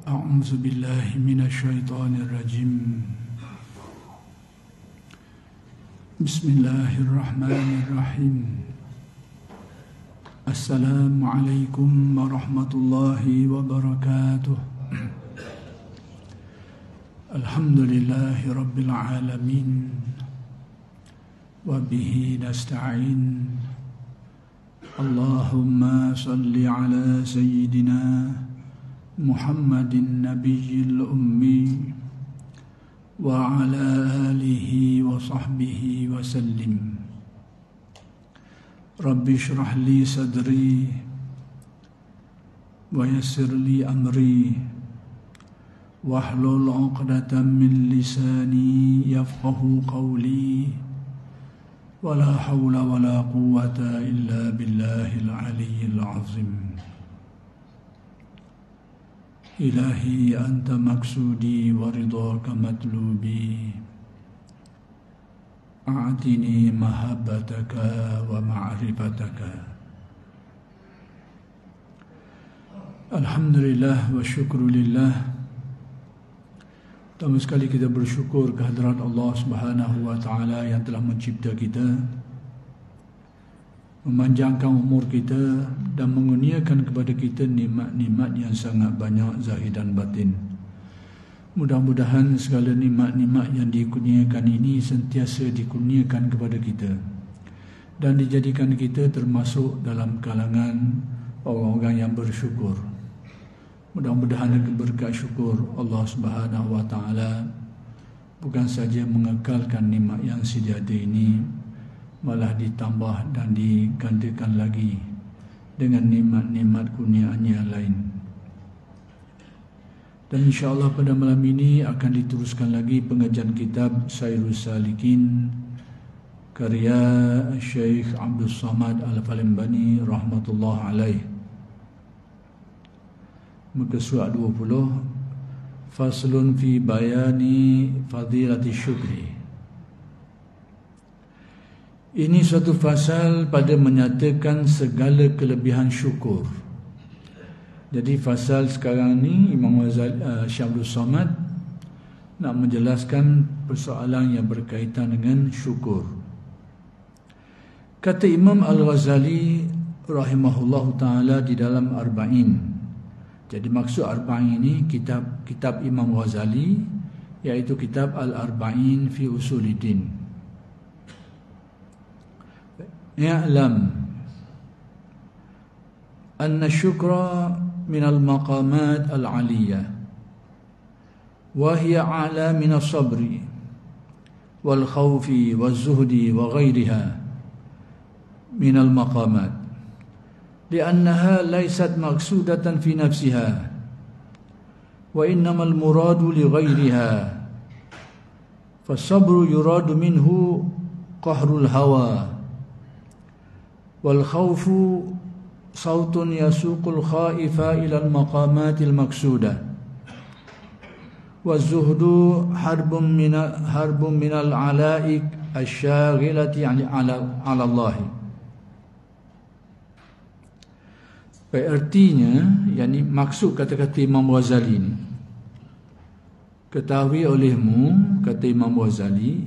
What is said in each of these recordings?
أعوذ بالله من الشيطان الرجيم بسم الله الرحمن الرحيم السلام عليكم ورحمة الله وبركاته الحمد لله رب العالمين وبه نستعين اللهم صل على سيدنا محمد النبي الأمي وعلى آله وصحبه وسلم رب اشرح لي صدري ويسر لي أمري واحلل عقدة من لساني يفقه قولي ولا حول ولا قوة إلا بالله العلي العظيم إلهي أنت مقصودي ورضاك مطلوبي أعطني محبتك ومعرفتك Alhamdulillah wa syukru lillah. Pertama sekali kita bersyukur kehadrat Allah Subhanahu wa taala yang telah mencipta kita, memanjangkan umur kita dan mengurniakan kepada kita nikmat-nikmat yang sangat banyak zahir dan batin. Mudah-mudahan segala nikmat-nikmat yang dikurniakan ini sentiasa dikurniakan kepada kita dan dijadikan kita termasuk dalam kalangan orang-orang yang bersyukur. Mudah-mudahan berkat syukur Allah Subhanahu wa taala bukan saja mengekalkan nikmat yang sedia ada ini, malah ditambah dan digandakan lagi dengan nikmat-nikmat kurniaan yang lain. Dan insya-Allah pada malam ini akan diteruskan lagi pengajian kitab Sairus Salikin karya Syekh Abdul Samad Al-Palembani rahmatullah alaih. Muka surat 20, Faslun fi bayani fadilati syukri. Ini suatu fasal pada menyatakan segala kelebihan syukur. Jadi fasal sekarang ni Imam Ghazali Syekh Abdul Samad nak menjelaskan persoalan yang berkaitan dengan syukur. Kata Imam Al-Ghazali rahimahullahu taala di dalam Arba'in. Jadi maksud Arba'in ini kitab Imam Ghazali, iaitu kitab Al-Arba'in fi Usuluddin. I'lam anna syukra min al-maqamat al-'aliyah wa hiya a'la min as-sabri wal khawfi waz-zuhdi wa ghayriha min al-maqamat li'annaha laysat maqsudatan fi nafsiha wa innamal muradu li ghayriha fas-sabru yuradu minhu qahrul hawa wal khawfu sautun yasuqul khaifa ila al maqamatil maqsudah waz zuhdu harbun min al alaik asyaghilati ala Allah. Artinya, yakni maksud kata-kata Imam Ghazali ni, ketahui olehmu, kata Imam Ghazali,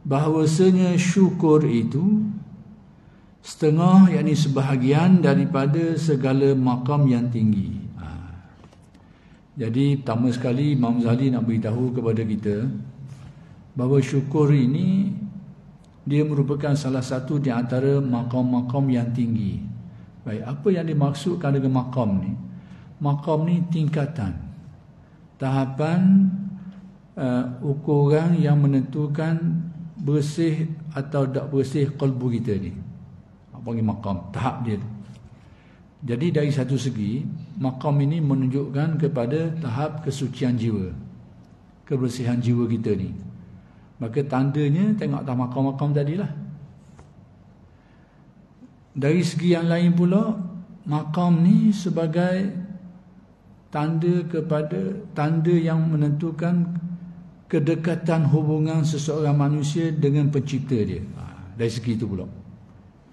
bahawasanya syukur itu setengah, yakni sebahagian daripada segala makam yang tinggi. Jadi pertama sekali Imam Ghazali nak beritahu kepada kita bahawa syukur ini dia merupakan salah satu di antara makam-makam yang tinggi. Baik, apa yang dimaksudkan dengan makam ni? Makam ni tingkatan, tahapan, ukuran yang menentukan bersih atau tak bersih qalbu kita ni. Panggil makam, tahap dia. Jadi dari satu segi, makam ini menunjukkan kepada tahap kesucian jiwa, kebersihan jiwa kita ni. Maka tandanya tengok atas makam-makam tadilah. Dari segi yang lain pula, makam ni sebagai tanda yang menentukan kedekatan hubungan seseorang manusia dengan pencipta dia. Dari segi itu pula,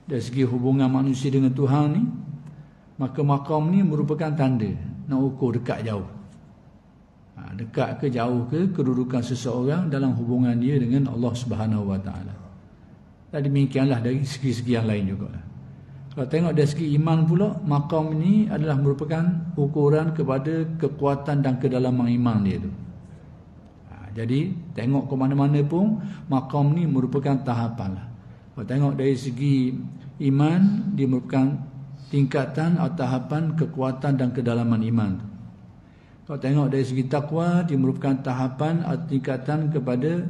dari segi hubungan manusia dengan Tuhan ni, maka makam ni merupakan tanda nak ukur dekat jauh. Dekat ke jauh ke kedudukan seseorang dalam hubungan dia dengan Allah Subhanahu Wa Taala. Dan demikianlah dari segi-segi yang lain juga. Kalau tengok dari segi iman pula, maqam ini adalah merupakan ukuran kepada kekuatan dan kedalaman iman dia tu. Jadi tengok ke mana-mana pun maqam ni merupakan tahapan lah. Kalau tengok dari segi iman, dia merupakan tingkatan atau tahapan kekuatan dan kedalaman iman. Kalau tengok dari segi takwa, dia merupakan tahapan atau tingkatan kepada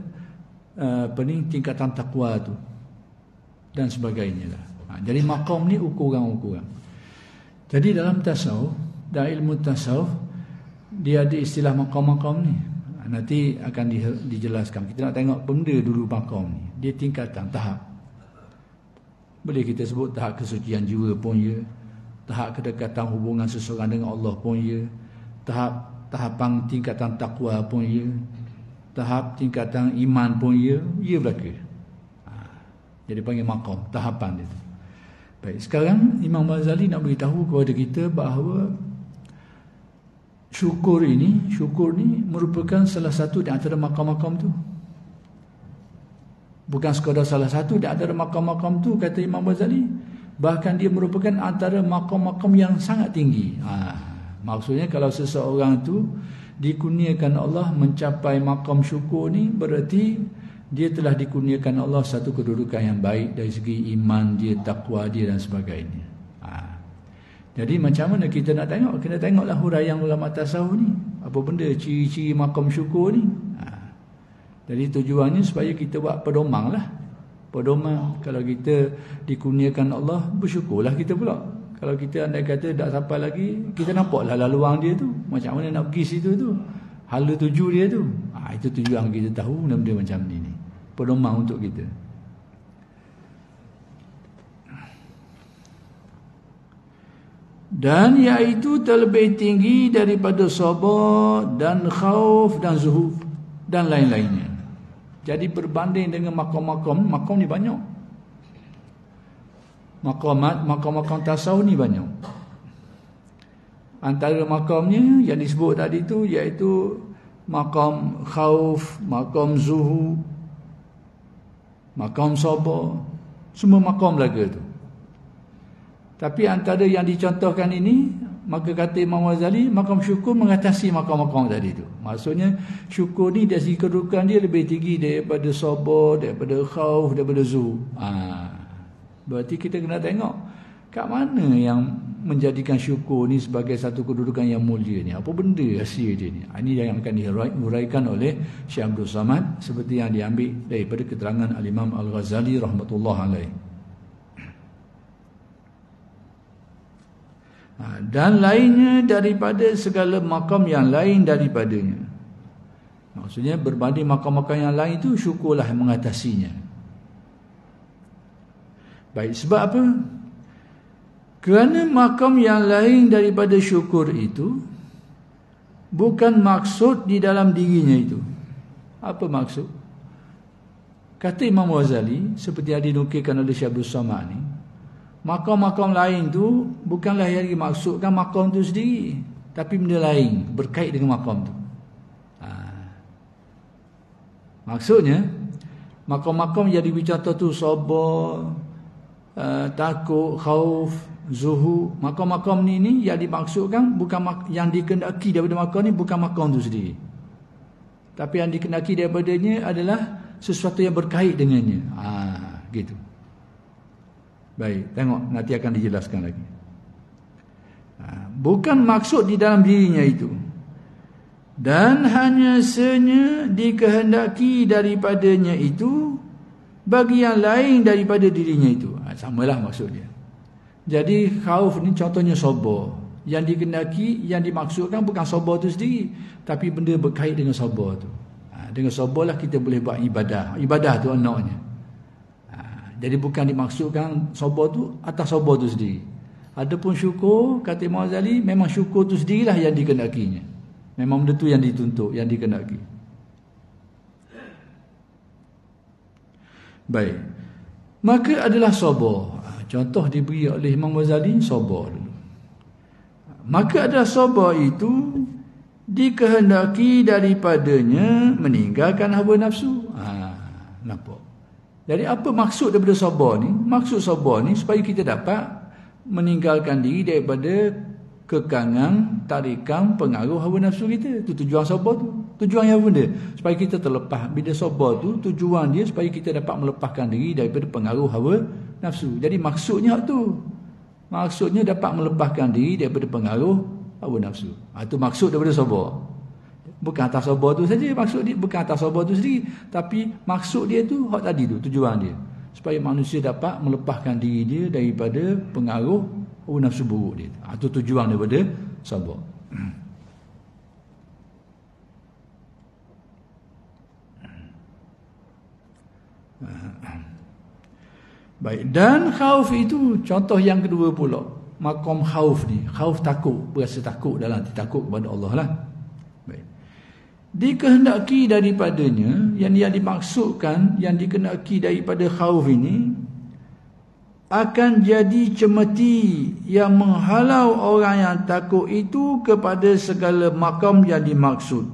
tingkatan takwa tu dan sebagainya lah. Jadi maqam ni ukuran-ukuran. Jadi dalam tasawuf, dalam ilmu tasawuf, dia ada istilah maqam-maqam ni. Nanti akan dijelaskan. Kita nak tengok benda dulu maqam ni. Dia tingkatan, tahap. Boleh kita sebut tahap kesucian jiwa pun ya, tahap kedekatan hubungan seseorang dengan Allah pun ya, tahapan tingkatan takwa pun ya, tahap tingkatan iman pun ya, ia belaka. Jadi panggil maqam, tahapan dia. Baik, sekarang Imam Ghazali nak beritahu kepada kita bahawa syukur ni merupakan salah satu di antara maqam-maqam tu. Bukan sekadar salah satu di antara maqam-maqam tu, kata Imam Ghazali, bahkan dia merupakan antara maqam-maqam yang sangat tinggi. Maksudnya kalau seseorang tu dikurniakan Allah mencapai maqam syukur ni, berarti dia telah dikurniakan Allah satu kedudukan yang baik dari segi iman dia, takwa dia dan sebagainya. Jadi macam mana kita nak tengok? Kena tengoklah huraian ulama tasawuf ni. Apa benda ciri-ciri maqam syukur ni? Jadi tujuannya supaya kita buat pedoman lah. Pedoman, kalau kita dikurniakan Allah, bersyukurlah kita pula. Kalau kita andai kata tak sampai lagi, kita nampaklah laluan dia tu, macam mana nak pergi situ tu, hala tuju dia tu. Itu tujuan kita tahu benda-benda macam ni. Pedoman untuk kita. Dan iaitu terlebih tinggi daripada sabar dan khauf dan zuhud dan lain-lainnya. Jadi berbanding dengan maqam ni banyak. Maqam tasawuf ni banyak. Antara maqamnya yang disebut tadi tu iaitu maqam khauf, maqam zuhud, maqam sabar, semua maqam belaka tu. Tapi antara yang dicontohkan ini, maka kata Imam Ghazali, maqam syukur mengatasi maqam-maqam tadi tu. Maksudnya syukur ni dari segi kedudukan dia lebih tinggi daripada sabar, daripada khauf, daripada zuhud. Berarti kita kena tengok kat mana yang menjadikan syukur ni sebagai satu kedudukan yang mulia ni. Apa benda rahsia dia ni? Ini yang akan dihuraikan oleh Syekh Abdul Samad seperti yang diambil daripada keterangan Al-Imam Al-Ghazali rahmatullah alaih. Dan lainnya daripada segala makam yang lain daripadanya. Maksudnya berbanding makam-makam yang lain itu, syukurlah yang mengatasinya. Baik, sebab apa? Kerana makam yang lain daripada syukur itu bukan maksud di dalam dirinya itu. Apa maksud? Kata Imam Ghazali, seperti yang dinukilkan oleh Syekh Abdul Samad ni, makam-makam lain tu bukanlah yang dimaksudkan makam tu sendiri, tapi benda lain berkait dengan makam tu. Maksudnya makam-makam yang dicontoh tu sabar, takut, khauf, zuhud, makam-makam ni yang dimaksudkan bukan yang dikendaki daripada makam ni, bukan makam tu sendiri, tapi yang dikendaki daripadanya adalah sesuatu yang berkait dengannya. Gitu. Baik, tengok nanti akan dijelaskan lagi. Bukan maksud di dalam dirinya itu, dan hanya senya dikehendaki daripadanya itu bagi yang lain daripada dirinya itu. Samalah maksud dia. Jadi khauf ni contohnya sabar. Yang dikehendaki, yang dimaksudkan bukan sabar tu sendiri, tapi benda berkait dengan sabar tu. Dengan sabarlah kita boleh buat ibadah. Ibadah tu anaknya. Jadi bukan dimaksudkan sabar tu atas sabar tu sendiri. Adapun syukur, kata Imam Ghazali, memang syukur tu sendirilah yang dikehendakinya. Memang benda tu yang dituntut, yang dikehendaki. Baik. Maka adalah sabar. Contoh diberi oleh Imam Ghazali, sabar dulu. Maka ada sabar itu dikehendaki daripadanya meninggalkan hawa nafsu. Nampak? Jadi apa maksud daripada sabar ni? Maksud sabar ni supaya kita dapat meninggalkan diri daripada kekangan, tarikan, pengaruh hawa nafsu kita. Itu tujuan sabar tu. Tujuan yang benda supaya kita terlepas. Bila sabar tu tujuan dia supaya kita dapat melepaskan diri daripada pengaruh hawa nafsu. Jadi maksudnya tu. Maksudnya dapat melepaskan diri daripada pengaruh hawa nafsu. Itu maksud daripada sabar. Bukan atas sabar tu saja maksud dia, bukan atas sabar tu sendiri, tapi maksud dia tu hak tadi tu, tujuan dia supaya manusia dapat melepaskan diri dia daripada pengaruh hawa nafsu buruk dia. Itu tujuan daripada sabar. Baik, dan khauf itu contoh yang kedua pula. Maqam khauf ni, khauf takut, berasa takut dalam hati, takut kepada Allah lah. Baik. Dikehendaki daripadanya, yang dimaksudkan, yang dikehendaki daripada khauf ini akan jadi cemeti yang menghalau orang yang takut itu kepada segala maqam yang dimaksud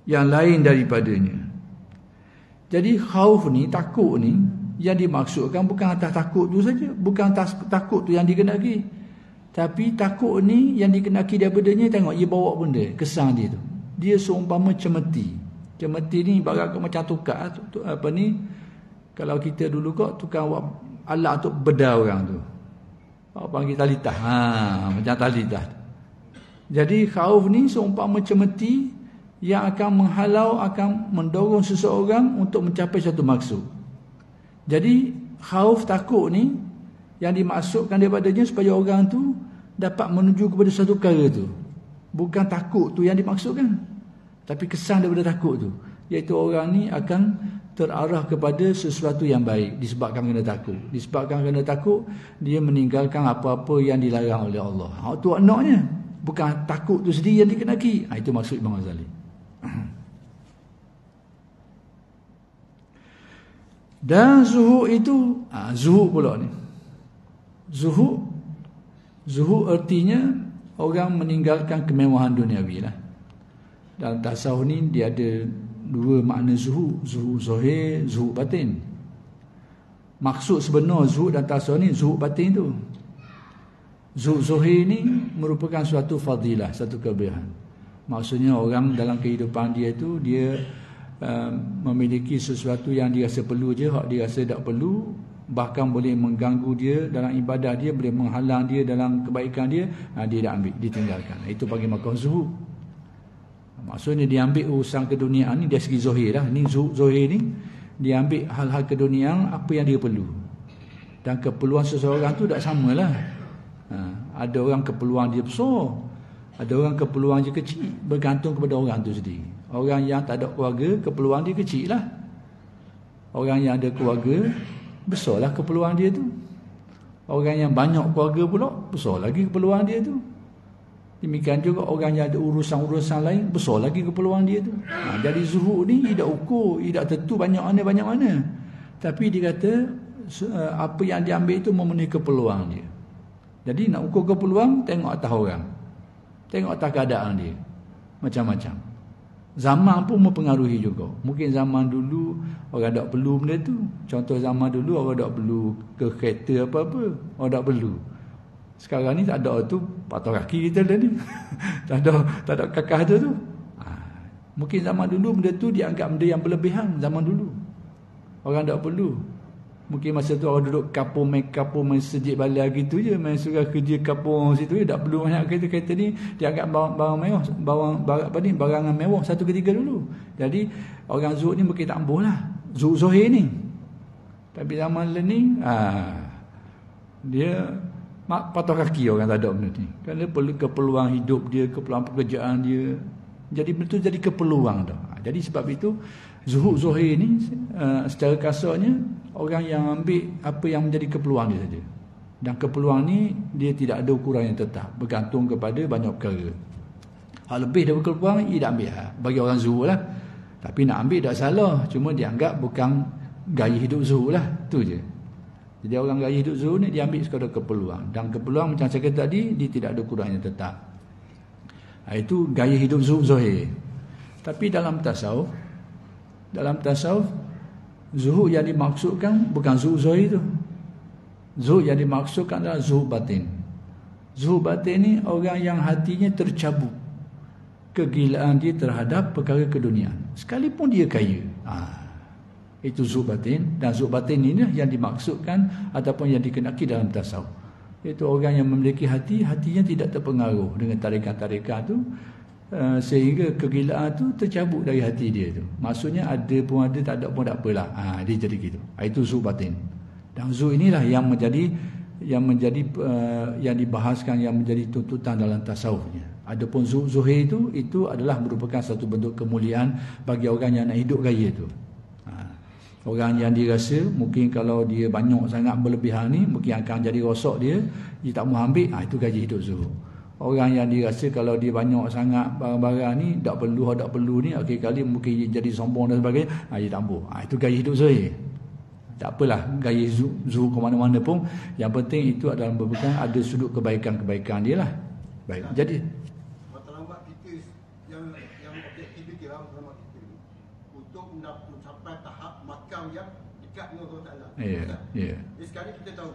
yang lain daripadanya. Jadi khauf ni, takut ni, yang dimaksudkan bukan atas takut tu saja, bukan atas takut tu yang dikehendaki, tapi takut ni yang dikehendaki daripadanya. Tengok ia bawa benda, kesan dia tu, dia seumpama cemeti. Cemeti ni ibarat macam tukar apa ni, kalau kita dulu kok tukar alat untuk bedah orang tu, apa panggil talitah, macam talitah. Jadi khauf ni seumpama cemeti yang akan menghalau, akan mendorong seseorang untuk mencapai satu maksud. Jadi khauf, takut ni yang dimaksudkan daripadanya supaya orang tu dapat menuju kepada satu perkara tu. Bukan takut tu yang dimaksudkan, tapi kesan daripada takut tu, iaitu orang ni akan terarah kepada sesuatu yang baik disebabkan kena takut. Disebabkan kena takut, dia meninggalkan apa-apa yang dilarang oleh Allah. Itu maknanya, bukan takut tu sendiri yang dikenaki. Itu maksud Imam Ghazali. Dan zuhud itu, zuhud pula ni. Zuhud artinya orang meninggalkan kemewahan duniawi lah. Dalam tasawuf ni dia ada dua makna zuhud. Zuhud zahir, zuhud batin. Maksud sebenar zuhud dan tasawuf ni, zuhud batin tu. Zuhud zahir ni merupakan suatu fadilah, satu kelebihan. Maksudnya orang dalam kehidupan dia tu, dia memiliki sesuatu yang dia rasa perlu je, hak dia rasa tak perlu, bahkan boleh mengganggu dia dalam ibadah dia, boleh menghalang dia dalam kebaikan dia, dia dah ambil, ditinggalkan. Itu bagi maqam zuhud. Maksudnya dia ambil urusan keduniaan ni dari segi zahir lah. Ni zuhud zahir ni dia ambil hal-hal keduniaan apa yang dia perlu, dan keperluan seseorang tu tak samalah. Ada orang keperluan dia besar, ada orang keperluan dia kecil, bergantung kepada orang tu sendiri. Orang yang tak ada keluarga, keperluan dia kecil lah. Orang yang ada keluarga, besarlah keperluan dia tu. Orang yang banyak keluarga pula, besar lagi keperluan dia tu. Demikian juga orang yang ada urusan-urusan lain, besar lagi keperluan dia tu. Jadi zuhud ni tidak ukur, tidak tentu banyak mana. Tapi dia kata apa yang dia ambil itu memenuhi keperluan dia. Jadi nak ukur keperluan, tengok atas orang, tengok atas keadaan dia, macam-macam. Zaman pun mempengaruhi juga. Mungkin zaman dulu orang tak perlu benda tu. Contoh zaman dulu orang tak perlu ke kereta apa-apa, orang tak perlu. Sekarang ni tak ada tu, patah kaki kita dah ni. tak ada kakak tu. Mungkin zaman dulu benda tu dianggap benda yang berlebihan zaman dulu. Orang tak perlu. Mungkin masa tu orang duduk kapung main sejik balik gitu je, main surah kerja kapung situ je, tak perlu banyak kereta ni, dianggap barang mewah, barangan mewah satu ketika dulu. Jadi orang zuhud ni mungkin tak ambuh lah, zuhud zahir ni. Tapi zaman ni dia patah kaki orang tak ada benda ni. Kerana keperluan hidup dia, keperluan pekerjaan dia, jadi betul jadi keperluan dah. Jadi sebab itu zuhud zahir ni secara kasarnya orang yang ambil apa yang menjadi keperluan dia saja. Dan keperluan ni dia tidak ada ukuran yang tetap, bergantung kepada banyak perkara. Hal lebih daripada keperluan ia tak ambil bagi orang zuhud lah. Tapi nak ambil tak salah, cuma dianggap bukan gaya hidup zuhud lah, tu je. Jadi orang gaya hidup zuhud ni dia ambil sekadar keperluan, dan keperluan macam saya kata tadi dia tidak ada kurangnya tetap. Itu gaya hidup zahir. Tapi dalam tasawuf zuhud yang dimaksudkan bukan zuhud zahir tu. Zuhud yang dimaksudkan adalah zuhud batin. Zuhud batin ni orang yang hatinya tercabut kegilaan dia terhadap perkara keduniaan, sekalipun dia kaya. Itu zuhud batin. Dan zuhud batin ini yang dimaksudkan ataupun yang dikenaki dalam tasawuf. Itu orang yang memiliki hatinya tidak terpengaruh dengan tarikat-tarikat tu, sehingga kegilaan tu tercabut dari hati dia tu. Maksudnya ada pun ada, tak ada pun tak apalah. Dia jadi gitu. Itu zuhud batin. Dan zuhud inilah yang dibahaskan, yang menjadi tuntutan dalam tasawufnya. Adapun zuhud zahir itu adalah merupakan satu bentuk kemuliaan bagi orang yang nak hidup gaya tu. Orang yang dirasa mungkin kalau dia banyak sangat berlebihan ni, mungkin akan jadi rosak dia tak mau ambil, itu gaya hidup zuhud. Orang yang dirasa kalau dia banyak sangat barang-barang ni, tak perlu ni, akhir kali mungkin jadi sombong dan sebagainya, dia tak mau. Itu gaya hidup zahir. Tak apalah gaya zuhud ke mana-mana pun, yang penting itu adalah merupakan ada sudut kebaikan-kebaikan dia lah. Baik. Jadi matlamat kita yang objektiviti lah, matlamat kita untuk mencapai tahap makam yang dekat dengan Allah Taala. Ya. Jadi sekarang kita tahu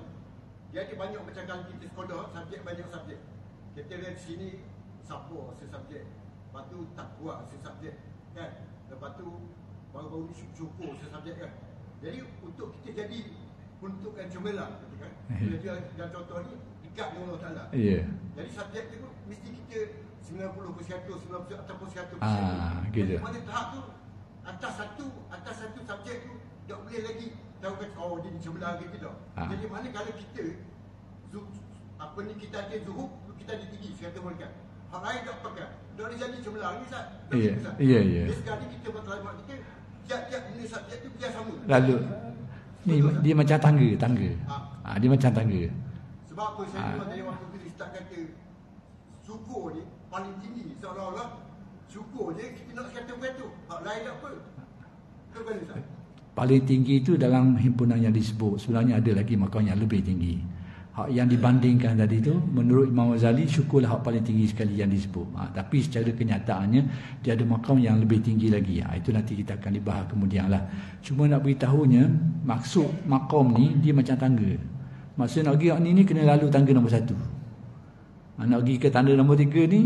dia ada banyak macam kalau kita sekolah banyak subjek. Kita lihat sini sabar sesubjek, lepas tu takwa sesubjek kan, lepas tu baru-baru ni syukur sesubjek kan. Jadi untuk kita jadi peruntukan cemerlang kan. Dia dan contoh ni dekat dengan Allah Taala. Jadi subjek tu mesti kita 90%, 90% ataupun 100%. Gitu. Pada tahap tu atas satu subjek tu tak boleh lagi tahu kata dia cemerlang ke tidak. Jadi mana kalau kita kita ada zuhud, kita ada tinggi 100%. Hak lain tak pakai. Dah jadi cemerlang ni Ustaz. Ya. Jadi sekarang kita matlamat kita tiap-tiap jenis subjek tu biar sama. Lalu ni dia macam tangga. Dia macam tangga. Sebab apa saya memang dari waktu tu Ustaz kata syukur ni paling tinggi, seolah-olah syukur je kita nak kata betul. Hak lain tak apa. Betul kan Ustaz? Paling tinggi itu dalam himpunan yang disebut, sebenarnya ada lagi makam yang lebih tinggi. Hak yang dibandingkan tadi tu, menurut Imam Ghazali, syukurlah hak paling tinggi sekali yang disebut. Tapi secara kenyataannya dia ada makam yang lebih tinggi lagi. Itu nanti kita akan dibahas kemudian lah. Cuma nak beritahunya, maksud makam ni dia macam tangga. Maksud nak pergi ni kena lalu tangga nombor 1. Nak pergi ke tangga nombor 3 ni,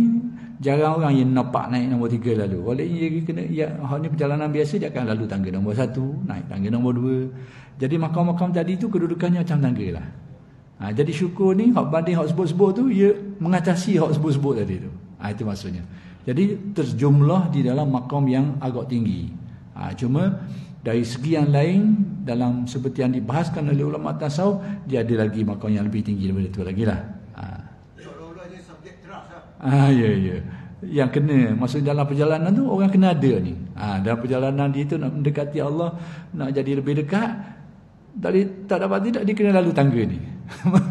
jarang orang yang nampak naik nombor 3 lalu. Walaupun dia kena, hak ni perjalanan biasa, dia akan lalu tangga nombor 1, naik tangga nombor 2. Jadi makam-makam tadi tu kedudukannya macam tangga lah. Jadi syukur ni hak banding hak sebut-sebut tu, ia mengatasi hak sebut-sebut tadi tu. Itu maksudnya. Jadi terjumlah di dalam makam yang agak tinggi. Cuma dari segi yang lain, dalam seperti yang dibahaskan oleh ulama tasawuf, dia ada lagi makam yang lebih tinggi daripada itu lagi lah. Seolah-olah dia subjek teras lah. Ya. Yang kena, maksud dalam perjalanan tu orang kena ada ni. Dalam perjalanan dia tu nak mendekati Allah, nak jadi lebih dekat, tak dapat tidak, dia kena lalu tangga ni.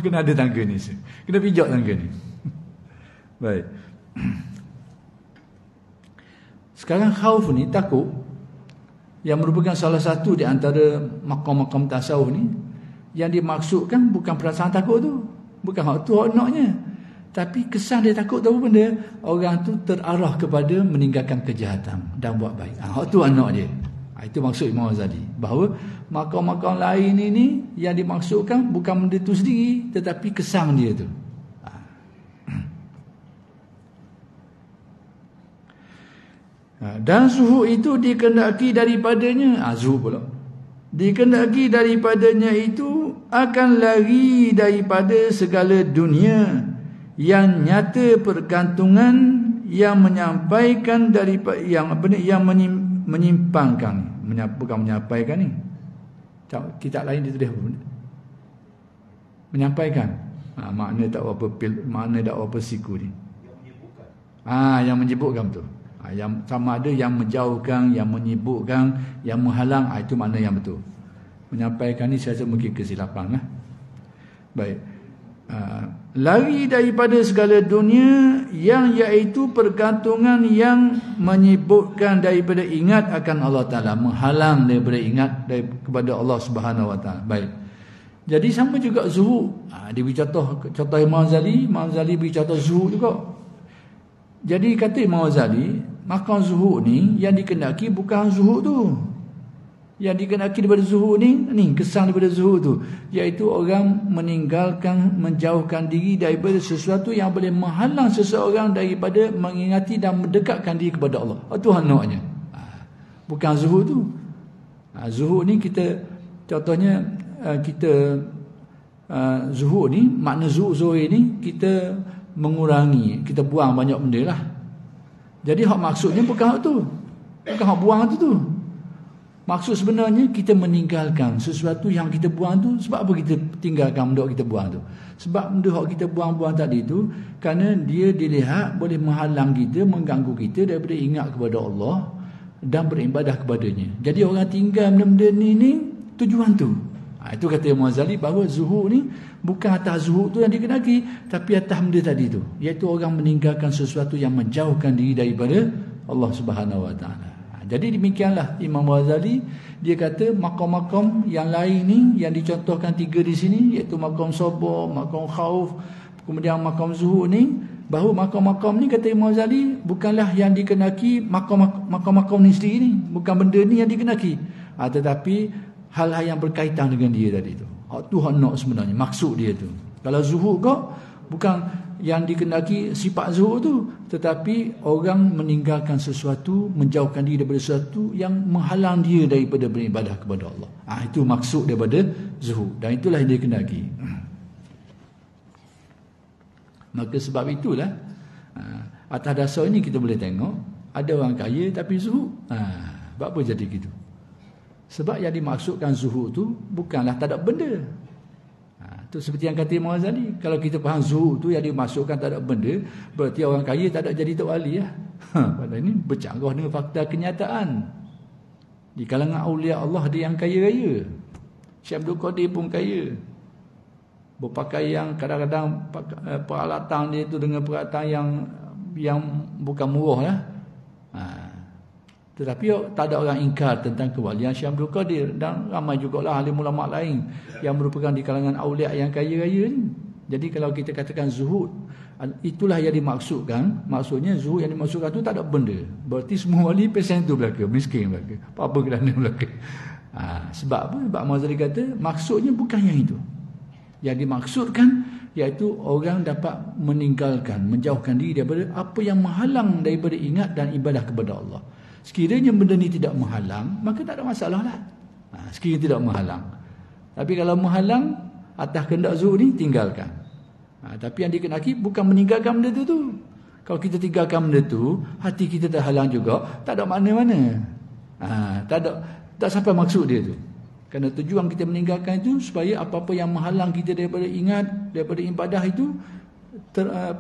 Kena ada tangga ni, kena pijak tangga ni. Baik. Sekarang khauf ni, takut, yang merupakan salah satu di antara makam-makam tasawuf ni, yang dimaksudkan bukan perasaan takut tu, bukan hak tu hak naknya, tapi kesan dia takut tu apa benda? Orang tu terarah kepada meninggalkan kejahatan dan buat baik. Hak tu anak dia. Itu maksud Imam Ghazali, bahawa makam-makam lain ini yang dimaksudkan bukan benda itu sendiri, tetapi kesan dia tu. Dan zuhud itu dikehendaki daripadanya, zuhud pula, dikehendaki daripadanya itu akan lari daripada segala dunia yang nyata pergantungan, yang menyampaikan daripada yang menyimpangkan, bukan menyampaikan ni, kitab lain dia tulis apa benda? Menyampaikan. Makna tak apa siku ni. Yang menyebutkan betul. Yang sama ada yang menjauhkan, yang menyibukkan, yang menghalang, itu makna yang betul. Menyampaikan ni saya rasa mungkin kesilapan lah. Baik. Lari daripada segala dunia yang iaitu pergantungan yang menyibukkan daripada ingat akan Allah Ta'ala, menghalang daripada ingat kepada Allah Subhanahu Wa Ta'ala. Baik. Jadi sama juga zuhud. Dia beri contoh Imam Ghazali beri contoh zuhud juga. Jadi kata Imam Ghazali, maka zuhud ni yang dikendaki bukan zuhud tu. Yang dikendaki daripada zuhud ni kesan daripada zuhud tu, iaitu orang menjauhkan diri daripada sesuatu yang boleh menghalang seseorang daripada mengingati dan mendekatkan diri kepada Allah. Itu maknanya. Bukan zuhud tu. Zuhud ni kita contohnya zuhud ni, makna zuhud ni kita mengurangi, kita buang banyak benda lah. Jadi hak maksudnya bukan hak tu, bukan hak buang tu. Maksud sebenarnya kita meninggalkan sesuatu yang kita buang tu. Sebab apa kita tinggalkan benda kita buang tu? Sebab benda yang kita buang-buang tadi tu, kerana dia dilihat boleh menghalang kita, mengganggu kita daripada ingat kepada Allah dan beribadah kepadanya. Jadi orang tinggal benda-benda ni tujuan tu. Itu kata Imam Ghazali, bahawa zuhud ni bukan atas zuhud tu yang dikenaki, tapi atas benda tadi tu, iaitu orang meninggalkan sesuatu yang menjauhkan diri daripada Allah Subhanahu Wa Taala. Jadi demikianlah Imam Ghazali, dia kata makam-makam yang lain ni yang dicontohkan 3 di sini, iaitu makam sabar, makam khauf, kemudian makam zuhud ni, bahawa makam-makam ni kata Imam Ghazali bukanlah yang dikenaki makam-makam ni sendiri ni, bukan benda ni yang dikenaki, tetapi hal-hal yang berkaitan dengan dia tadi tu. Tu hak nak sebenarnya, maksud dia tu. Kalau zuhud kau bukan yang dikenaki sifat zuhud tu, tetapi orang meninggalkan sesuatu, menjauhkan diri daripada sesuatu yang menghalang dia daripada beribadah kepada Allah. Itu maksud daripada zuhud, dan itulah yang dikenaki. Maka sebab itulah atas dasar ini kita boleh tengok ada orang kaya tapi zuhud. Sebab apa jadi gitu? Sebab yang dimaksudkan zuhud tu bukanlah tak ada benda. Itu seperti yang kata Imam Ghazali, kalau kita faham zuhud tu yang dimaksudkan tak ada benda, berarti orang kaya tak ada jadi tok wali lah. Padahal ini bercanggah dengan fakta kenyataan. Di kalangan awliya Allah ada yang kaya-raya. Syekh Abdul Qadir pun kaya. Berpakaian kadang-kadang peralatan dia tu dengan peralatan yang bukan murah lah. Tetapi tak ada orang ingkar tentang kewalian Syekh Abdul Qadir, dan ramai jugalah alim ulama lain yang merupakan di kalangan awliya yang kaya-raya ni. Jadi kalau kita katakan zuhud, itulah yang dimaksudkan. Maksudnya zuhud yang dimaksudkan tu tak ada benda. Berarti semua wali pesen tu belaka, miskin belaka, apa kerana belaka. Sebab apa? Sebab Mazali kata maksudnya bukan yang itu. Yang dimaksudkan iaitu orang dapat meninggalkan, menjauhkan diri daripada apa yang menghalang daripada ingat dan ibadah kepada Allah. Sekiranya benda ni tidak menghalang, maka tak ada masalah lah. Sekiranya tidak menghalang. Tapi kalau menghalang, atas kehendak zuhud ni tinggalkan. Tapi yang dikenaki bukan meninggalkan benda tu. Kalau kita tinggalkan benda tu, hati kita terhalang juga, tak ada mana-mana. Tak sampai maksud dia tu. Kerana tujuan kita meninggalkan itu supaya apa-apa yang menghalang kita daripada ingat, daripada ibadah itu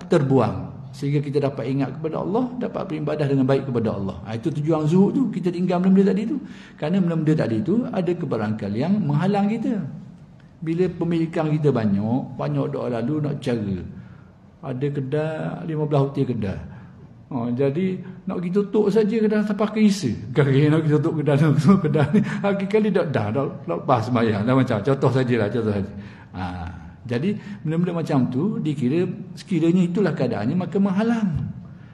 terbuang. Sehingga kita dapat ingat kepada Allah, dapat beribadah dengan baik kepada Allah. Itu tujuan zuhud tu, kita tinggal benda-benda tadi tu. Kerana benda-benda tadi tu ada kebarangkalian yang menghalang kita. Bila pemilikan kita banyak doa lalu nak cara. Ada kedai 15 hotel kedai. Jadi nak kita tutup saja kedai sampai ke isa. Kali nak kita tutup kedai ni, kali dah lepas sembahyang dah macam contoh sajalah. Jadi benda-benda macam tu dikira sekiranya itulah keadaannya, maka menghalang.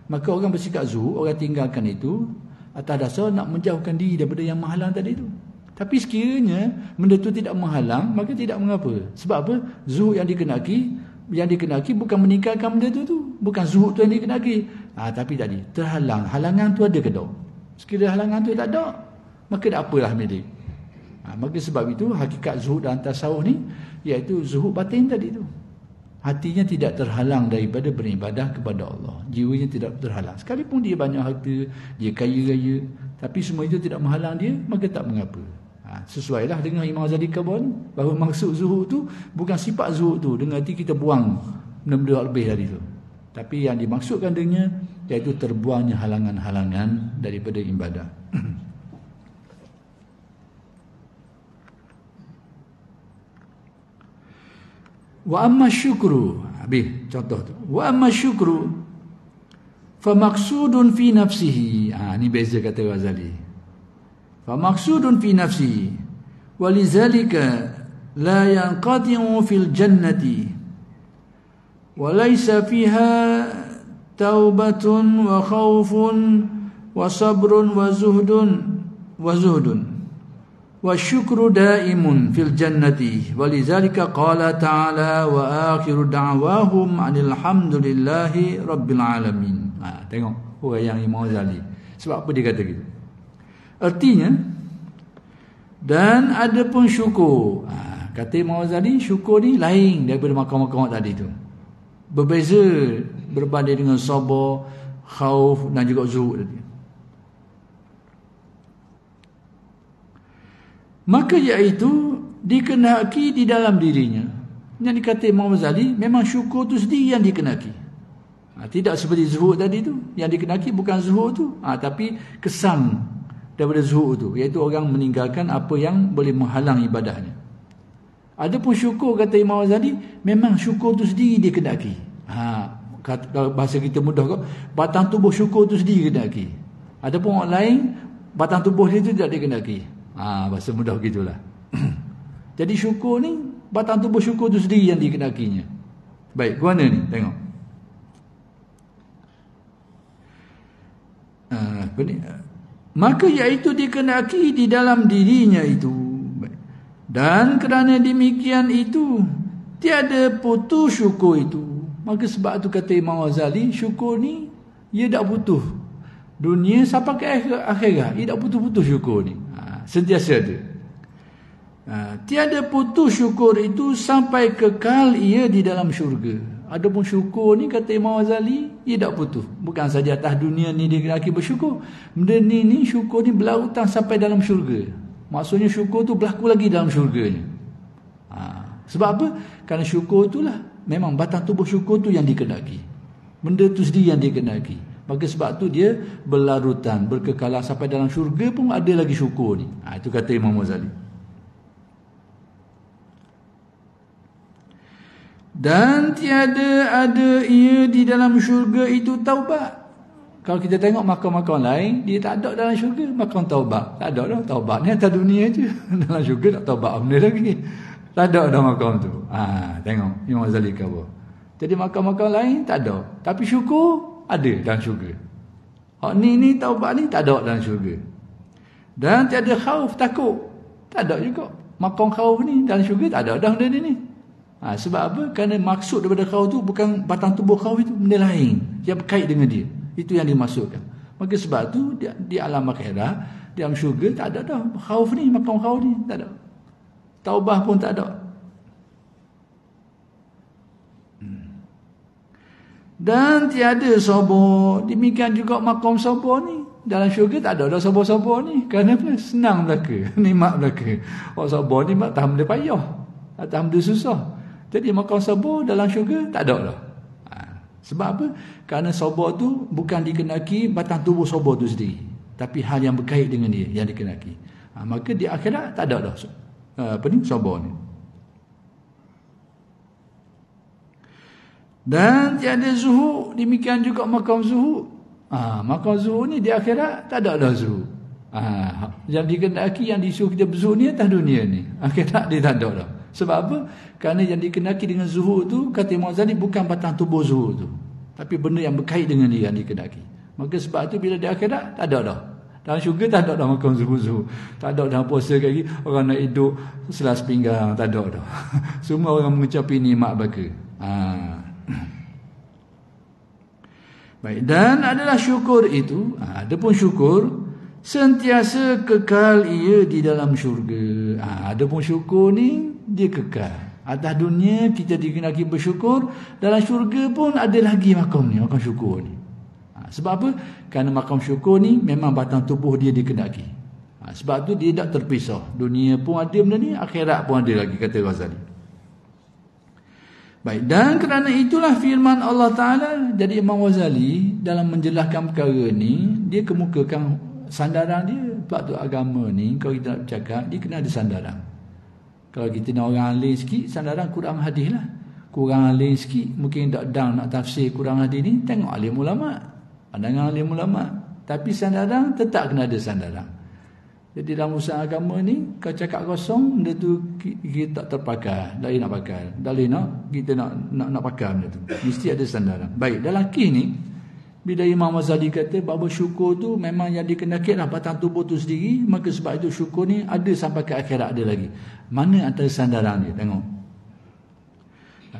Maka orang bersikap zuhud, orang tinggalkan itu atas dasar nak menjauhkan diri daripada yang menghalang tadi itu. Tapi sekiranya benda itu tidak menghalang, maka tidak mengapa. Sebab apa? Zuhud yang dikenaki bukan meninggalkan benda itu, bukan zuhud tu yang dikenaki. Tapi tadi terhalang, halangan tu ada ke tak? Sekiranya halangan tu tak ada, maka tak apalah milik. Maka sebab itu hakikat zuhud dan tasawuf ni iaitu zuhud batin tadi tu. Hatinya tidak terhalang daripada beribadah kepada Allah. Jiwanya tidak terhalang. Sekalipun dia banyak harta, dia kaya-raya, tapi semua itu tidak menghalang dia, maka tak mengapa. Sesuailah dengan Imam Ghazali Kabul, bahawa maksud zuhud tu bukan sifat zuhud tu dengan arti kita buang benda-benda lebih dari itu. Tapi yang dimaksudkan dengannya iaitu terbuangnya halangan-halangan daripada ibadah. Wa amma syukru, contoh tu. Wa amma syukru fa maqsudun fi nafsihi. Ni beza kata Ghazali. Fa maqsudun fi nafsihi. Walizalika la yanqati'u fil jannati wa laysa fiha taubatun wa khaufun wa sabrun wa zuhdun wa syukru daimun fil jannati walizalika qala ta'ala wa akhiru da'wahum anil hamdulillahi rabbil alamin. Tengok orang yang Imam Ghazali sebab apa dia kata gitu. Artinya, dan ada pun syukur. Kata Imam Ghazali, syukur ni lain daripada makam-makam tadi tu. Berbeza berbanding dengan sabar, khauf dan juga zuhud tadi. Maka iaitu dikenaki di dalam dirinya. Yang dikata Imam Ghazali, memang syukur tu sendiri yang dikenaki. Tidak seperti zuhud tadi tu. Yang dikenaki bukan zuhud tu, tapi kesan daripada zuhud tu, iaitu orang meninggalkan apa yang boleh menghalang ibadahnya. Adapun syukur, kata Imam Ghazali, memang syukur tu sendiri dikenaki. Bahasa kita mudah kok, batang tubuh syukur tu sendiri dikenaki. Adapun orang lain, batang tubuh dia tu tidak dikenaki. Bahasa mudah begitulah. Jadi syukur ni, batang tubuh syukur tu sendiri yang dikenakinya. Baik, ke mana ni? Tengok. Maka iaitu dikenaki di dalam dirinya itu. Dan kerana demikian itu, tiada putus syukur itu. Maka sebab tu kata Imam Ghazali, syukur ni ia tak putus dunia sampai ke akhirat. Ia tak putus-putus syukur ni. Sentiasa ada. Tiada putus syukur itu sampai kekal ia di dalam syurga. Adapun syukur ni, kata Imam Ghazali, ia tak putus. Bukan saja atas dunia ni dia lagi bersyukur. Benda ni syukur ni berlarutan sampai dalam syurga. Maksudnya syukur tu berlaku lagi dalam syurganya. Sebab apa? Kerana syukur itulah memang batang tubuh syukur tu yang dikenaki. Benda tu sendiri yang dikenaki. Maka sebab tu dia berlarutan, berkekalan sampai dalam syurga pun ada lagi syukur ni. Itu kata Imam Ghazali. Dan tiada ada ia di dalam syurga itu taubat. Kalau kita tengok makam-makam lain, dia tak ada dalam syurga makam taubat. Tak ada dah taubat ni atas dunia je. Dalam syurga tak taubat benda lagi. Tak ada dah makam tu. Tengok Imam Ghazali kata. Jadi makam-makam lain tak ada. Tapi syukur ada dalam syurga. Hak ni taubat ni tak ada dalam syurga. Dan tiada khauf, takut. Tak ada juga. Makam khauf ni dalam syurga tak ada dah benda ni. Sebab apa? Kerana maksud daripada khauf tu bukan batang tubuh khauf itu, benda lain yang berkait dengan dia. Itu yang dimaksudkan. Maka sebab tu di alam akhirat, di alam syurga tak ada dah khauf ni, makam khauf ni tak ada. Taubah pun tak ada. Dan tiada sabar. Demikian juga makam sabar ni. Dalam syurga tak ada dah sabar-sabar ni. Kerana apa? Senang belaka. Nikmat belaka. Orang sabar ni tak benda payah. Tak benda susah. Jadi makam sabar dalam syurga tak ada dah. Sebab apa? Kerana sabar tu bukan dikenaki batang tubuh sabar tu sendiri, tapi hal yang berkait dengan dia yang dikenaki. Maka di akhirat tak ada dah sabar ni. Dan tiada zuhud. Demikian juga makam zuhud. Makam zuhud ni di akhirat tak ada dah zuhud. Yang dikenaki, yang disuruh kita berzuhud ni atas dunia ni. Akhirat dia tak ada dah. Sebab apa? Kerana yang dikenaki dengan zuhud tu, kata Imam Ghazali, bukan batang tubuh zuhud tu, tapi benda yang berkait dengan dia yang dikenaki. Maka sebab tu bila di akhirat tak ada dah. Dalam syurga tak ada dah makam zuhud-zuhud. Tak ada dah puasa lagi orang nak hidup selas pinggang, tak ada dah. Semua orang mengucapi nikmat belaka. Baik, dan adalah syukur itu, adapun syukur sentiasa kekal ia di dalam syurga. Adapun syukur ni dia kekal. Atas dunia kita dikenaki bersyukur, dalam syurga pun ada lagi makam ni, makam syukur ni. Sebab apa? Kerana makam syukur ni memang batang tubuh dia dikenaki. Sebab tu dia tak terpisah. Dunia pun ada benda ni, akhirat pun ada lagi, kata Ghazali. Baik, dan kerana itulah firman Allah Ta'ala. Jadi Imam Ghazali dalam menjelaskan perkara ni, dia kemukakan sandaran dia. Sebab tu agama ni, kalau kita nak bercakap, dia kena ada sandaran. Kalau kita nak orang alim sikit, sandaran Quran hadis lah. Kurang alim sikit, mungkin tak dang nak tafsir Quran hadis ni, tengok alim ulama'. Pandangan alim ulama'. Tapi sandaran tetap kena ada sandaran. Jadi dalam urusan agama ni, kau cakap kosong, benda tu kita tak terpakai. Dari nak pakai. Dari kita nak pakai benda tu. Mesti ada sandaran. Baik, dalam kisah ni, bila Imam Ghazali kata bahawa syukur tu memang yang dikenaki lah batang tubuh tu sendiri, maka sebab itu syukur ni ada sampai ke akhirat ada lagi. Mana antara sandaran dia? Tengok.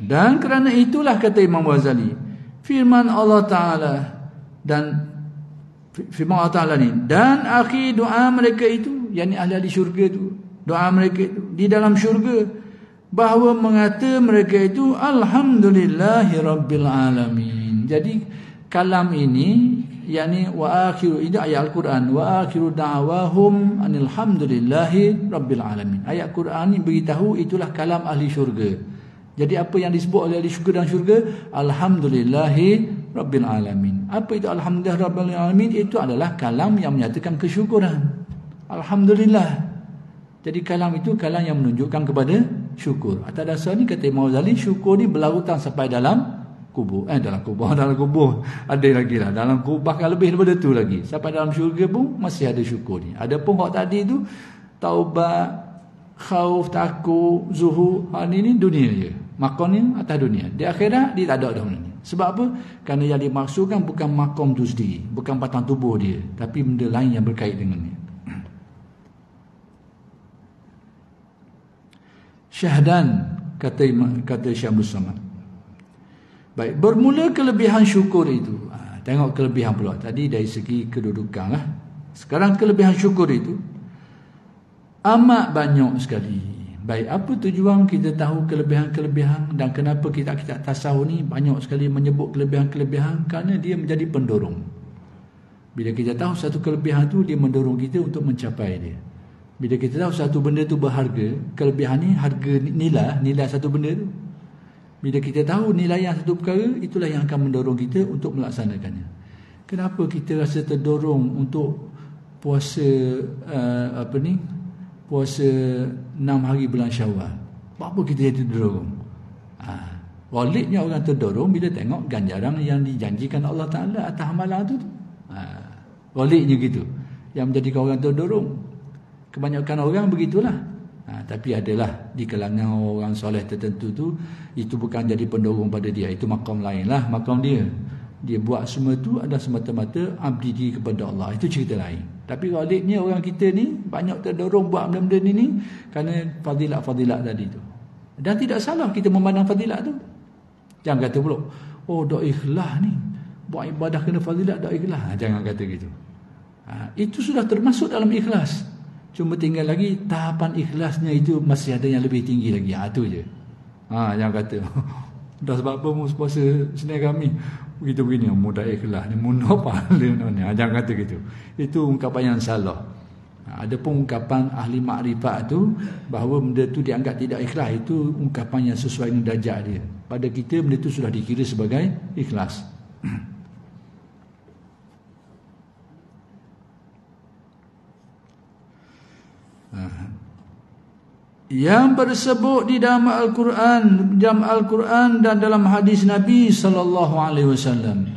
Dan kerana itulah kata Imam Ghazali, firman Allah Ta'ala dan firman Allah Ta'ala ni, dan akhir doa mereka itu, yakni ahli-ahli syurga tu, doa mereka itu di dalam syurga, bahawa mengata mereka itu alhamdulillahi rabbil alamin. Jadi kalam ini, yakni wa akhiru, ini ayat Al-Quran, wa akhiru da'wahum alhamdulillahi rabbil alamin. Ayat Quran ni beritahu itulah kalam ahli syurga. Jadi apa yang disebut oleh ahli syurga dan syurga, alhamdulillahi rabbil alamin. Apa itu alhamdulillah rabbil alamin? Itu adalah kalam yang menyatakan kesyukuran. Alhamdulillah. Jadi kalam itu kalam yang menunjukkan kepada syukur. Atas dasar ni kata Imam Ghazali, syukur ni berlarutan sampai dalam kubur. Dalam kubur ada lagi lah. Dalam kubur bahkan lebih daripada tu lagi. Sampai dalam syurga pun masih ada syukur ni. Adapun hak tadi tu taubat, khauf, takut, zuhud, ini dunia je. Makom ni atas dunia. Di akhirat dia tak ada dah benda ni. Sebab apa? Kerana yang dimaksudkan bukan makom tu sendiri, bukan batang tubuh dia, tapi benda lain yang berkait dengannya. Syahdan, kata Syekh Abdul Samad. Baik, bermula kelebihan syukur itu. Tengok kelebihan pula. Tadi dari segi kedudukan lah. Sekarang kelebihan syukur itu amat banyak sekali. Baik, apa tujuan kita tahu kelebihan-kelebihan dan kenapa kita tasawuf ni banyak sekali menyebut kelebihan-kelebihan? Kerana dia menjadi pendorong. Bila kita tahu satu kelebihan tu, dia mendorong kita untuk mencapai dia. Bila kita tahu satu benda tu berharga, kelebihan ni harga nilai satu benda tu. Bila kita tahu nilai yang satu perkara, itulah yang akan mendorong kita untuk melaksanakannya. Kenapa kita rasa terdorong untuk puasa puasa 6 hari bulan Syawal? Apa kita jadi terdorong? Walidnya orang terdorong bila tengok ganjaran yang dijanjikan Allah Ta'ala atas amalan tu. Walidnya gitu, yang menjadikan orang terdorong. Kebanyakan orang begitulah. Tapi adalah di kalangan orang soleh tertentu tu, itu bukan jadi pendorong pada dia. Itu makam lain lah, makam dia. Dia buat semua tu adalah semata-mata abdi diri kepada Allah. Itu cerita lain. Tapi galiknya orang kita ni banyak terdorong buat benda-benda ni kerana fadilat-fadilat tadi tu. Dan tidak salah kita memandang fadilat tu. Jangan kata pula, oh dak ikhlas ni, buat ibadah kena fadilat, dak ikhlas. Jangan kata gitu. Itu sudah termasuk dalam ikhlas. Cuma tinggal lagi tahapan ikhlasnya itu masih ada yang lebih tinggi lagi. Itu je. Jangan kata dah sebab apa puasa Senin kami begitu begini, mudah ikhlas ni, mudah pahala ni. Jangan kata gitu. Itu ungkapan yang salah. Adapun ungkapan ahli makrifat tu bahawa benda tu dianggap tidak ikhlas, itu ungkapan yang sesuai dengan darjat dia. Pada kita benda tu sudah dikira sebagai ikhlas. Yang tersebut di dalam Al-Quran, dan dalam hadis Nabi sallallahu alaihi wasallam.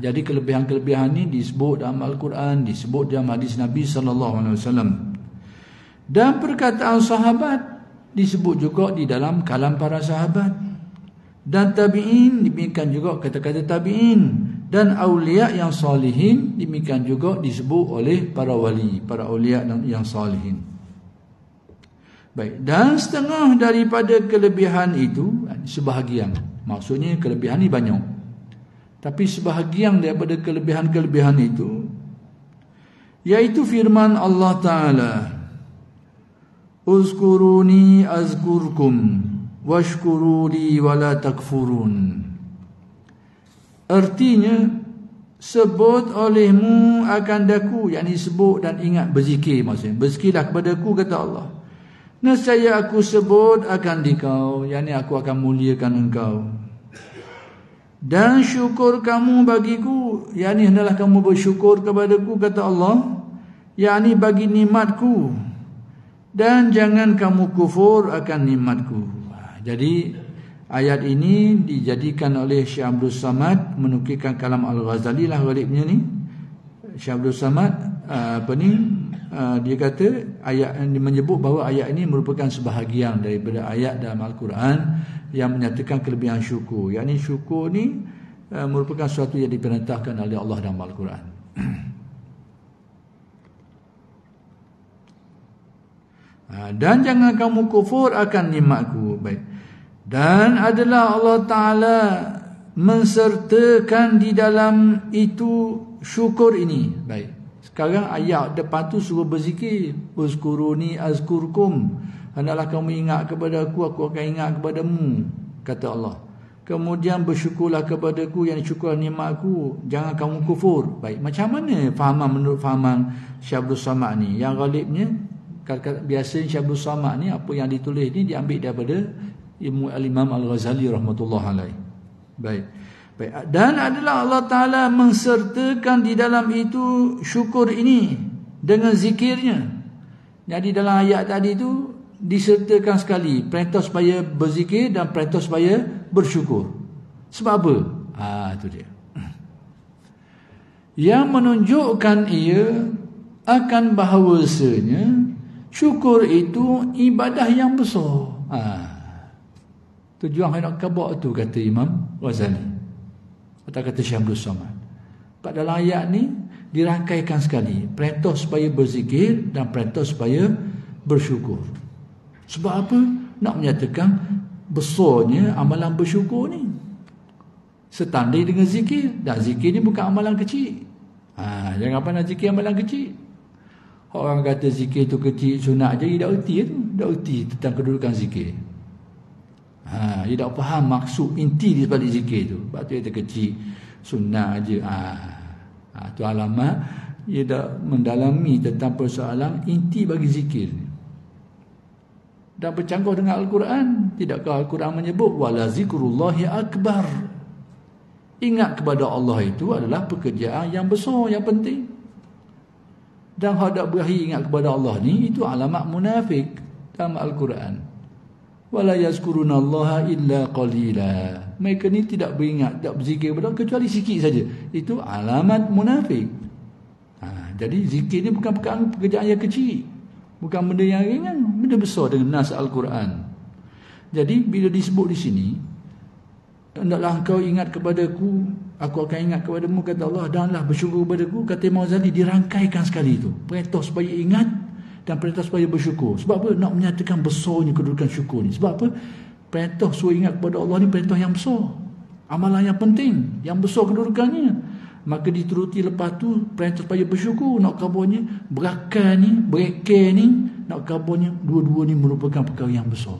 Jadi kelebihan-kelebihan ini disebut dalam Al-Quran, disebut dalam hadis Nabi sallallahu alaihi wasallam. Dan perkataan sahabat disebut juga di dalam kalam para sahabat. Dan tabi'in, demikian juga kata-kata tabi'in, dan aulia yang salihin, demikian juga disebut oleh para wali, para aulia yang salihin. Baik, dan setengah daripada kelebihan itu, sebahagian, maksudnya kelebihan ni banyak, tapi sebahagian daripada kelebihan-kelebihan itu, yaitu firman Allah Ta'ala, uzkuruni azkurkum washkuruli wala takfurun. Artinya, sebut olehmu akan daku, yakni sebut dan ingat, berzikir maksudnya. Berzikirlah kepadaku, kata Allah. Nescaya aku sebut akan dikau, yakni aku akan muliakan engkau. Dan syukur kamu bagiku, yakni hendaklah kamu bersyukur kepadaku, kata Allah, yakni bagi nikmatku. Dan jangan kamu kufur akan nikmatku. Jadi ayat ini dijadikan oleh Syekh Abdul Samad, menukilkan kalam Al-Ghazali lah galiknya ni. Syekh Abdul Samad dia kata ayat yang menyebut bahawa ayat ini merupakan sebahagian daripada ayat dalam Al-Quran yang menyatakan kelebihan syukur. Yakni syukur ni merupakan sesuatu yang diperintahkan oleh Allah dalam Al-Quran. Dan jangan kamu kufur akan nikmatku. Baik. Dan adalah Allah Ta'ala mensertakan di dalam itu syukur ini. Baik. Sekarang ayat depan tu suruh berzikir. Uzkuruni azkurkum. Hendaklah kamu ingat kepada aku akan ingat kepadamu, kata Allah. Kemudian bersyukurlah kepadaku yang syukur nikmat aku. Jangan kamu kufur. Baik. Macam mana fahaman menurut fahaman Syabdul Samad ni? Yang ghalibnya biasa Syabdul Samad ni apa yang ditulis ni diambil daripada ilmu Al-Imam Al-Ghazali rahmatullah alaih. Baik. Dan adalah Allah Ta'ala mensertakan di dalam itu syukur ini dengan zikirnya. Jadi dalam ayat tadi itu disertakan sekali perintah supaya berzikir dan perintah supaya bersyukur. Sebab apa? Itu dia. Yang menunjukkan ia akan bahawasanya syukur itu ibadah yang besar. Tujuan hendak kabak tu, kata Imam Ghazali atau kata Syamsul Samad. Pada dalam ayat ni dirangkaikan sekali perintah supaya berzikir dan perintah supaya bersyukur. Sebab apa? Nak menyatakan besarnya amalan bersyukur ni. Setanding dengan zikir. Dan zikir ni bukan amalan kecil. Jangan pandang zikir amalan kecil. Orang kata zikir tu kecil, sunat je, dia tak erti tu. Tak erti tentang kedudukan zikir. Dia tak faham maksud inti di sebalik zikir tu. Sebab tu dia kata kecil, sunat je. Tu alamat dia tak mendalami tentang persoalan inti bagi zikir ni. Dan bercanggah dengan Al-Quran. Tidakkah Al-Quran menyebut wala zikrullahi akbar? Ingat kepada Allah itu adalah pekerjaan yang besar, yang penting. Dan hendak berakhir ingat kepada Allah ni, itu alamat munafik dalam Al-Quran. Wala yazkurunallaha illa qalila. Mereka ni tidak beringat, tidak berzikir kepada Allah kecuali sikit saja. Itu alamat munafik. Jadi zikir ni bukan pekerjaan yang kecil. Bukan benda yang ringan, benda besar dengan nas Al-Quran. Jadi bila disebut di sini, hendaklah engkau ingat kepadaku, aku akan ingat kepadamu, kata Allah, danlah bersyukur kepadaku, kata Imam Ghazali, dirangkaikan sekali itu. Perintah supaya ingat dan perintah supaya bersyukur. Sebab apa? Nak menyatakan besarnya kedudukan syukur ni. Sebab apa? Perintah supaya ingat kepada Allah ni perintah yang besar. Amalan yang penting, yang besar kedudukannya. Maka dituruti lepas tu perintah supaya bersyukur. Nak kabarnya berakal ni, berekal ni, nak kabarnya dua-dua ni merupakan perkara yang besar.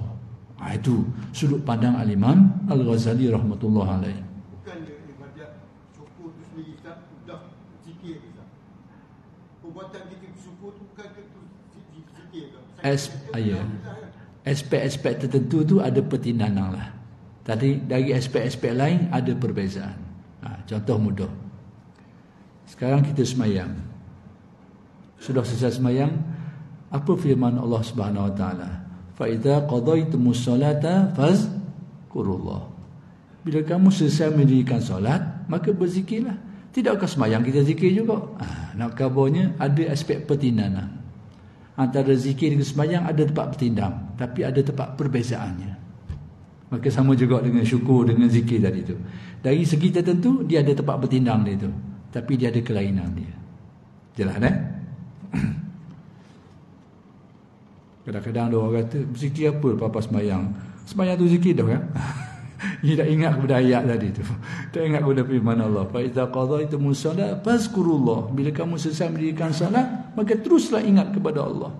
Itu sudut pandang Al-Imam Al-Ghazali rahmatullah alaih. Bukan ibadat syukur tu sendiri tak sudah zikir kita. Perbuatan kita syukur tu bukan zikir ke? Aspek-aspek tertentu tu ada pertindakan lah. Tadi dari aspek-aspek lain ada perbezaan. Contoh mudah. Sekarang kita semayang. Sudah selesai semayang, apa firman Allah Subhanahu Wa Taala? Fa idza qadaytumus salata fazkurullah. Bila kamu selesai mendirikan solat, maka berzikirlah. Tidakkah semayang kita zikir juga? Nak kabarnya ada aspek pertindakan. Antara zikir dengan semayang ada tempat bertindang, tapi ada tempat perbezaannya. Maka sama juga dengan syukur, dengan zikir tadi tu. Dari segi tertentu dia ada tempat bertindang dia tu, tapi dia ada kelainan dia. Jelas Kadang-kadang ada orang kata, zikir apa lepas semayang? Semayang tu zikir dah kan? Dia tak ingat kepada ayat tadi tu. Tak ingat kepada firman Allah. Fa idza qadaytumus salat fazkurullah. Bila kamu selesai mendirikan salat, maka teruslah ingat kepada Allah.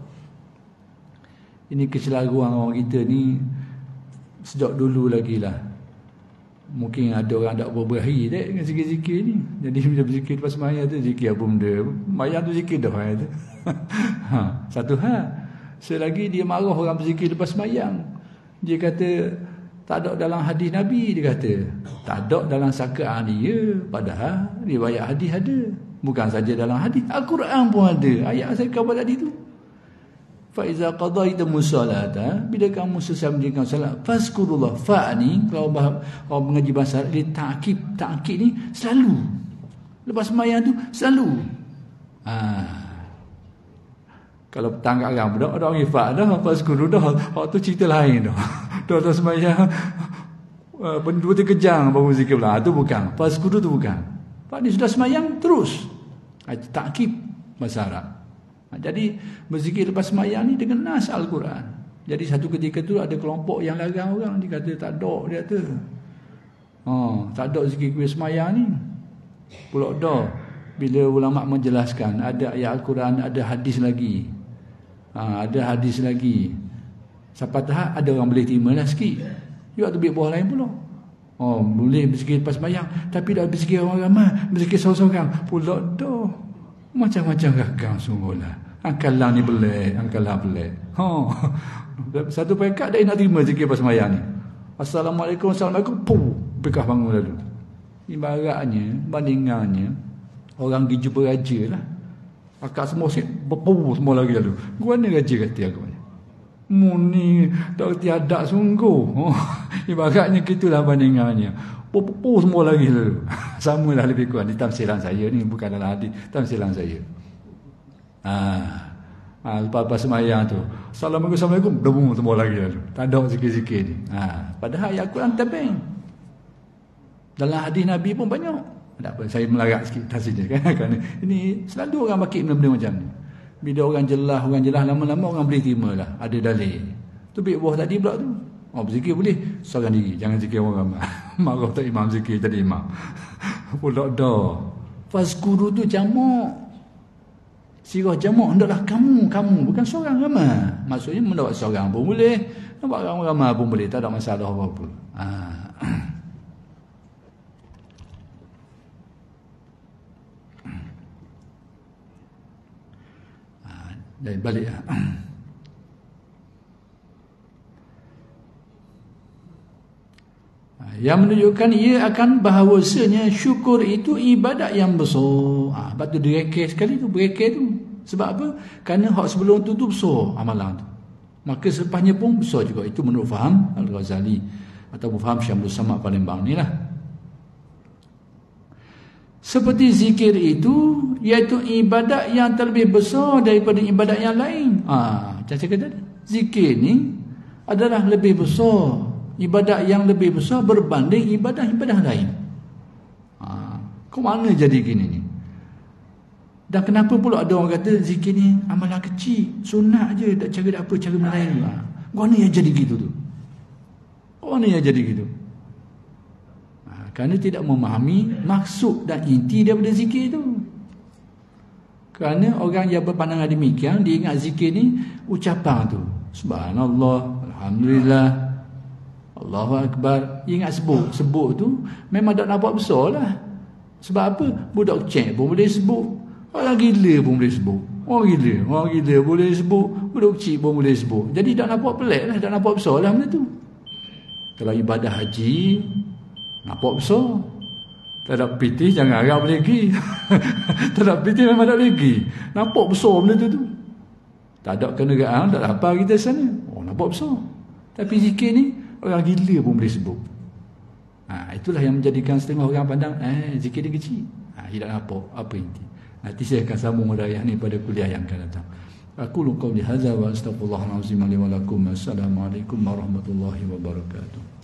Ini kecelaruan orang kita ni sejak dulu lagi lah. Mungkin ada orang tak berberahi dengan zikir-zikir ni. Jadi bila berzikir lepas semayang tu, zikir apa benda? Semayang tu zikir dah tu. Satu hal. Selagi dia marah orang berzikir lepas semayang. Dia kata tak ada dalam hadis Nabi, dia kata. Tak ada dalam sakaan dia. Padahal riwayat hadis ada. Bukan saja dalam hadis, Al-Quran pun ada. Ayat saya khabar tadi tu. Fa iza qadaytumus salata, bila kamu selesai mendirikan salat, fazkurullah. Fa ni kalau orang mengaji bahasa dia ta'kid ni selalu. Lepas semayang tu selalu. Kalau petang kat orang dah orang ifak dah, lepas guru dah, hak tu cerita lain dah. Dah sembahyang 2-3 kejang baru zikir pula. Tu bukan. Pas guru tu bukan. Pak ni sudah sembahyang terus. Takkib bahasa Arab. Jadi berzikir lepas sembahyang ni dengan nas Al-Quran. Jadi satu ketika tu ada kelompok yang larang orang, dia kata tak ada, dia kata. Tak ada zikir kuih sembahyang ni. Pula dah. Bila ulama menjelaskan ada ayat Al-Quran, ada hadis lagi. Ada hadis lagi. Sampai tahap ada orang boleh terima lah sikit. Juga tu biar bawah lain pula. Boleh berzikir lepas sembahyang, tapi dah berzikir orang ramai, berzikir seorang-seorang. Pula dah. Macam-macam gagang sungguhlah. Angkalan ni belik, angkalan belik. Satu pekat dah nak terima zikir lepas sembahyang ni. Assalamualaikum, assalamualaikum. Bekah bangun lalu. Ibaratnya, bandingannya, orang pergi jumpa raja lah. Akak semua semua lagi lalu. Gua ni raja kata aku. Muni tak reti adat sungguh. Ibaratnya gitulah bandingannya. Semua lagi lalu. Samalah lebih kurang di tafsiran saya ni, bukan dalam hadis, tafsiran saya. Lepas sembahyang tu, Assalamualaikum, dah semua lagi lalu. Tak ada zikir-zikir ni. Padahal ayat Quran tabing. Dalam hadis Nabi pun banyak. Tak apa, saya melarat sikit tafsirnya kan. Kerana ini selalu orang pakai benda-benda macam ni. Bila orang jelas lama-lama orang boleh terima lah. Ada dalil. Tu biar bawah tadi pula tu. Berzikir boleh seorang diri, jangan zikir orang ramai. Marah tak imam zikir jadi imam. Pula dah. Fazkuru tu jamak. Sirah jamak hendaklah kamu bukan seorang ramai. Maksudnya mendapat seorang pun boleh, nampak orang ramai pun boleh, tak ada masalah apa-apa. Dan balik yang menunjukkan ia akan bahawasanya syukur itu ibadat yang besar. Sebab tu direke sekali tu, bereke tu. Sebab apa? Kerana hak sebelum tu besar amalan tu. Maka selepasnya pun besar juga. Itu menurut faham Al-Ghazali atau faham Syamsul Samad Palembang ni lah. Seperti zikir itu, iaitu ibadat yang terlebih besar daripada ibadat yang lain. Macam saya kata, zikir ni adalah lebih besar, ibadat yang lebih besar berbanding ibadah-ibadah lain. Kau mana jadi gini ni? Dan kenapa pula ada orang kata zikir ni amalan kecil, sunat je, tak cara apa, cara Melayu. Kau mana yang jadi gitu tu? Kau mana yang jadi gitu? Kerana tidak memahami maksud dan inti daripada zikir itu. Kerana orang yang berpandangan demikian, dia ingat zikir ni ucapan tu. Subhanallah, Alhamdulillah, Allahu Akbar. Dia ingat sebut tu memang tak nampak besar lah. Sebab apa? Budak kecil pun boleh sebut, orang gila pun boleh sebut. Orang gila boleh sebut, budak kecil pun boleh sebut. Jadi tak nampak pelik lah, tak nampak besar lah benda tu. Kalau ibadah haji nampak besar. Tak ada pitih, jangan harap boleh pergi. Tak ada pitih memang tak boleh pergi. Nampak besar benda tu. Tak ada kenegaraan, tak ada apa kita sana. Nampak besar. Tapi zikir ni orang gila pun boleh sebut. Itulah yang menjadikan setengah orang pandang zikir dia kecil. Tidak nampak apa inti. Nanti saya akan sambung huraian ni pada kuliah yang akan datang. Aku qauli hadza wa astaghfirullahalazim li wa lakum. Assalamualaikum warahmatullahi wabarakatuh.